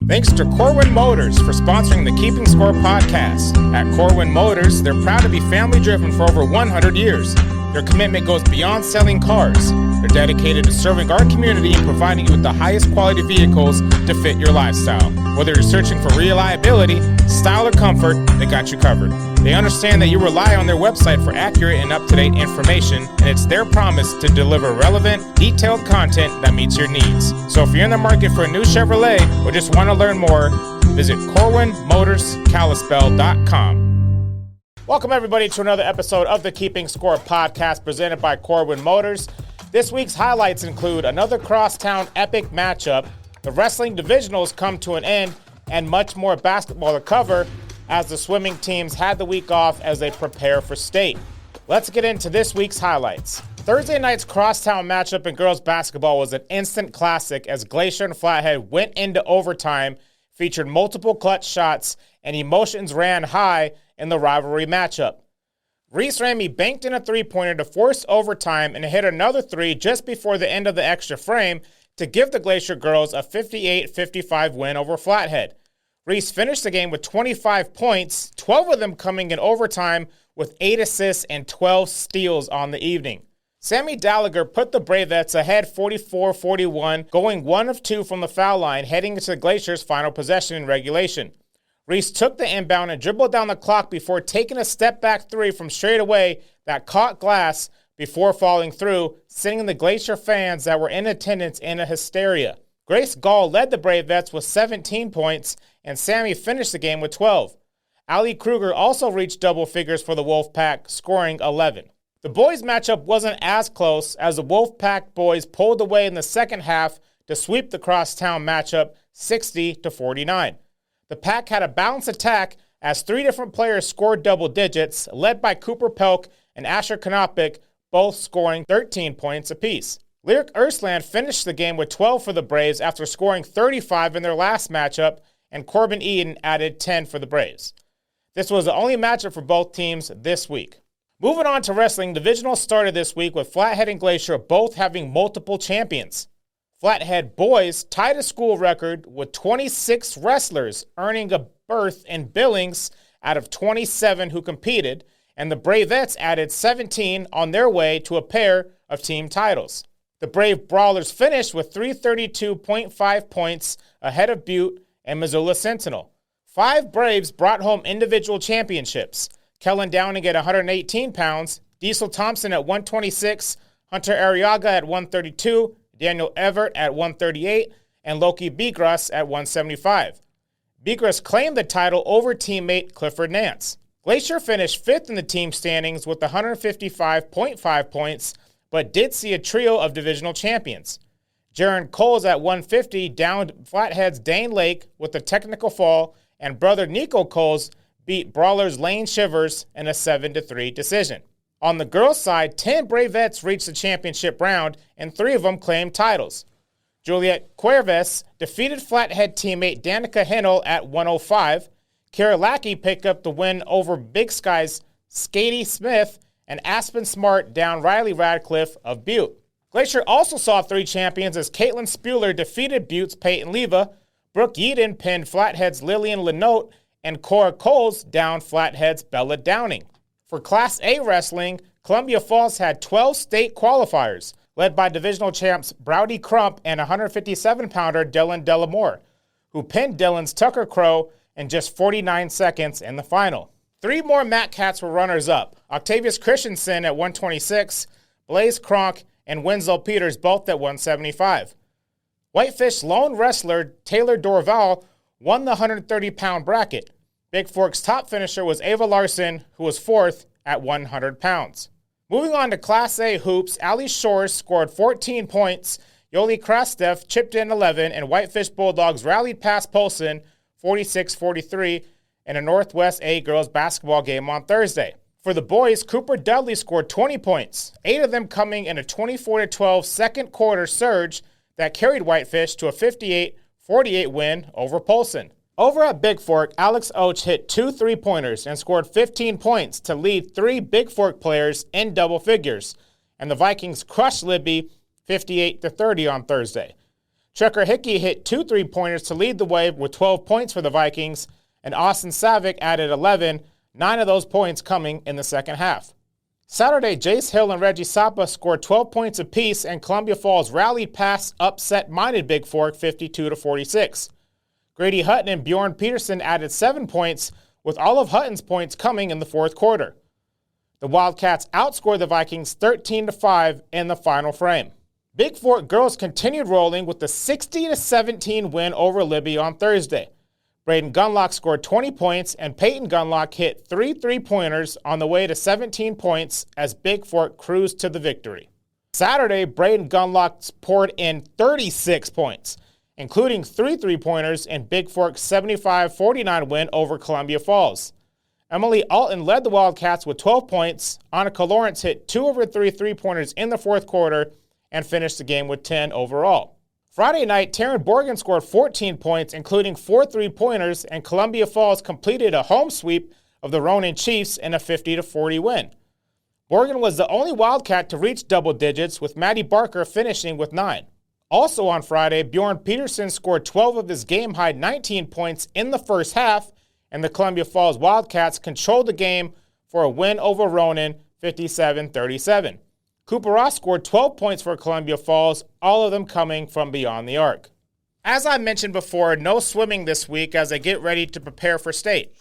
Thanks to Corwin Motors for sponsoring the Keeping Score podcast. At Corwin Motors, they're proud to be family-driven for over 100 years. Their commitment goes beyond selling cars. They're dedicated to serving our community and providing you with the highest quality vehicles to fit your lifestyle. Whether you're searching for reliability, style, or comfort, they got you covered. They understand that you rely on their website for accurate and up-to-date information, and it's their promise to deliver relevant, detailed content that meets your needs. So if you're in the market for a new Chevrolet or just want to learn more, visit CorwinMotorsKalispell.com. Welcome everybody to another episode of the Keeping Score podcast presented by Corwin Motors. This week's highlights include another crosstown epic matchup, the wrestling divisionals come to an end, and much more basketball to cover as the swimming teams had the week off as they prepare for state. Let's get into this week's highlights. Thursday night's crosstown matchup in girls basketball was an instant classic as Glacier and Flathead went into overtime, featured multiple clutch shots, and emotions ran high in the rivalry matchup. Reece Ramey banked in a three-pointer to force overtime and hit another three just before the end of the extra frame to give the Glacier girls a 58-55 win over Flathead. Reece finished the game with 25 points, 12 of them coming in overtime with 8 assists and 12 steals on the evening. Sammy Gallagher put the Bravettes ahead 44-41, going 1 of 2 from the foul line, heading into the Glacier's final possession in regulation. Reece took the inbound and dribbled down the clock before taking a step-back three from straight away that caught glass before falling through, sending the Glacier fans that were in attendance in a hysteria. Grace Gall led the Bravettes with 17 points, and Sammy finished the game with 12. Ali Kruger also reached double figures for the Wolfpack, scoring 11. The boys' matchup wasn't as close as the Wolfpack boys pulled away in the second half to sweep the crosstown matchup 60-49. The Pack had a balanced attack as 3 different players scored double digits, led by Cooper Pelk and Asher Konopik, both scoring 13 points apiece. Lyric Ursland finished the game with 12 for the Braves after scoring 35 in their last matchup, and Corbin Eden added 10 for the Braves. This was the only matchup for both teams this week. Moving on to wrestling, divisional started this week with Flathead and Glacier both having multiple champions. Flathead boys tied a school record with 26 wrestlers earning a berth in Billings out of 27 who competed, and the Bravettes added 17 on their way to a pair of team titles. The Brave Brawlers finished with 332.5 points ahead of Butte and Missoula Sentinel. 5 Braves brought home individual championships. Kellen Downing at 118 pounds, Diesel Thompson at 126, Hunter Arriaga at 132, Daniel Everett at 138, and Loki Bigras at 175. Bigras claimed the title over teammate Clifford Nance. Glacier finished 5th in the team standings with 155.5 points, but did see a trio of divisional champions. Jaron Coles at 150 downed Flathead's Dane Lake with a technical fall, and brother Nico Coles beat Brawlers Lane Shivers in a 7-3 decision. On the girls' side, 10 Bravettes reached the championship round, and 3 of them claimed titles. Juliet Cuerves defeated Flathead teammate Danica Hennel at 105. Kara Lackey picked up the win over Big Sky's Skatey Smith, and Aspen Smart down Riley Radcliffe of Butte. Glacier also saw 3 champions as Caitlin Spuler defeated Butte's Peyton Leva, Brooke Yeadon pinned Flathead's Lillian Lenote, and Cora Coles downed Flathead's Bella Downing. For Class A wrestling, Columbia Falls had 12 state qualifiers, led by divisional champs Browdy Crump and 157-pounder Dylan Delamore, who pinned Dylan's Tucker Crow in just 49 seconds in the final. 3 more Matt Cats were runners-up, Octavius Christensen at 126, Blaze Kronk and Winslow Peters both at 175. Whitefish lone wrestler Taylor Dorval won the 130-pound bracket. Bigfork's top finisher was Ava Larson, who was 4th at 100 pounds. Moving on to Class A hoops, Ali Shores scored 14 points, Yoli Krastev chipped in 11, and Whitefish Bulldogs rallied past Polson 46-43 in a Northwest A girls basketball game on Thursday. For the boys, Cooper Dudley scored 20 points, 8 of them coming in a 24-12 second quarter surge that carried Whitefish to a 58-48 win over Polson. Over at Bigfork, Alex Oach hit 2 3-pointers and scored 15 points to lead 3 Bigfork players in double figures, and the Vikings crushed Libby 58-30 on Thursday. Chucker Hickey hit 2 3-pointers to lead the way with 12 points for the Vikings, and Austin Savick added 11, 9 of those points coming in the second half. Saturday, Jace Hill and Reggie Sapa scored 12 points apiece, and Columbia Falls rallied past upset-minded Bigfork 52-46. Grady Hutton and Bjorn Peterson added 7 points, with all of Hutton's points coming in the fourth quarter. The Wildcats outscored the Vikings 13-5 in the final frame. Bigfork girls continued rolling with the 60-17 win over Libby on Thursday. Braden Gunlock scored 20 points, and Peyton Gunlock hit 3 3-pointers on the way to 17 points as Bigfork cruised to the victory. Saturday, Braden Gunlock poured in 36 points, including 3 3-pointers in Bigfork's 75-49 win over Columbia Falls. Emily Alton led the Wildcats with 12 points. Annika Lawrence hit 2 over 3 3-pointers in the fourth quarter and finished the game with 10 overall. Friday night, Taryn Borgen scored 14 points, including 4 3-pointers, and Columbia Falls completed a home sweep of the Ronin Chiefs in a 50-40 win. Borgen was the only Wildcat to reach double digits, with Maddie Barker finishing with 9. Also on Friday, Bjorn Peterson scored 12 of his game-high 19 points in the first half, and the Columbia Falls Wildcats controlled the game for a win over Ronin 57-37. Cooper Ross scored 12 points for Columbia Falls, all of them coming from beyond the arc. As I mentioned before, no swimming this week as I get ready to prepare for state.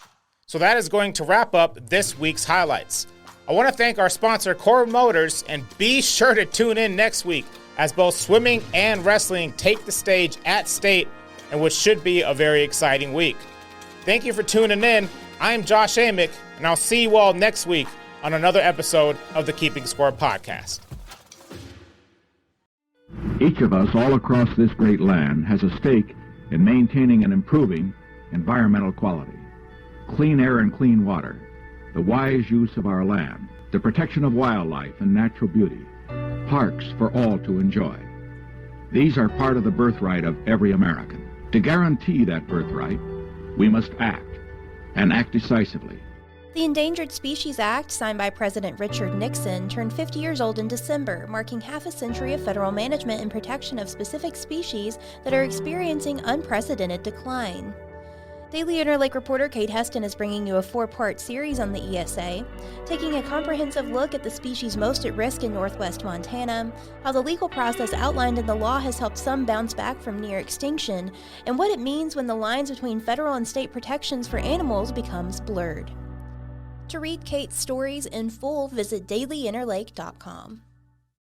So that is going to wrap up this week's highlights. I want to thank our sponsor, Corbin Motors, and be sure to tune in next week as both swimming and wrestling take the stage at state in what should be a very exciting week. Thank you for tuning in. I'm Josh Amick, and I'll see you all next week on another episode of the Keeping Score podcast. Each of us all across this great land has a stake in maintaining and improving environmental quality. Clean air and clean water, the wise use of our land, the protection of wildlife and natural beauty, parks for all to enjoy. These are part of the birthright of every American. To guarantee that birthright, we must act, and act decisively. The Endangered Species Act, signed by President Richard Nixon, turned 50 years old in December, marking half a century of federal management and protection of specific species that are experiencing unprecedented decline. Daily Interlake reporter Kate Heston is bringing you a 4-part series on the ESA, taking a comprehensive look at the species most at risk in northwest Montana, how the legal process outlined in the law has helped some bounce back from near extinction, and what it means when the lines between federal and state protections for animals becomes blurred. To read Kate's stories in full, visit dailyinterlake.com.